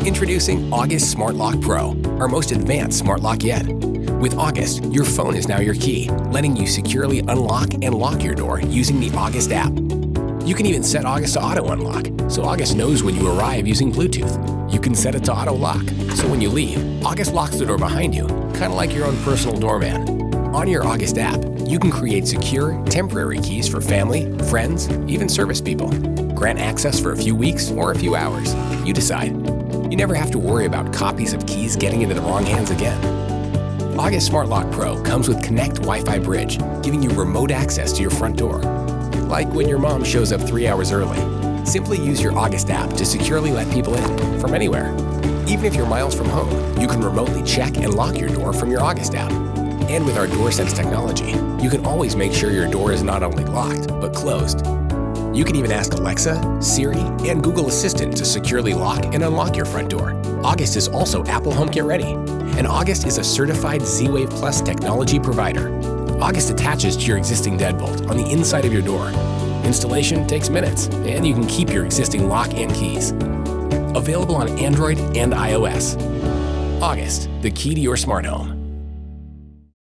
Introducing August Smart Lock Pro, our most advanced smart lock yet. With August, your phone is now your key, letting you securely unlock and lock your door using the August app. You can even set August to auto unlock, so August knows when you arrive using Bluetooth. You can set it to auto lock, so when you leave, August locks the door behind you, kind of like your own personal doorman. On your August app, you can create secure, temporary keys for family, friends, even service people. Grant access for a few weeks or a few hours. You decide. You never have to worry about copies of keys getting into the wrong hands again. August Smart Lock Pro comes with Connect Wi-Fi Bridge, giving you remote access to your front door. Like when your mom shows up 3 hours early. Simply use your August app to securely let people in from anywhere. Even if you're miles from home, you can remotely check and lock your door from your August app. And with our DoorSense technology, you can always make sure your door is not only locked, but closed. You can even ask Alexa, Siri, and Google Assistant to securely lock and unlock your front door. August is also Apple HomeKit ready, and August is a certified Z-Wave Plus technology provider. August attaches to your existing deadbolt on the inside of your door. Installation takes minutes, and you can keep your existing lock and keys. Available on Android and iOS. August, the key to your smart home.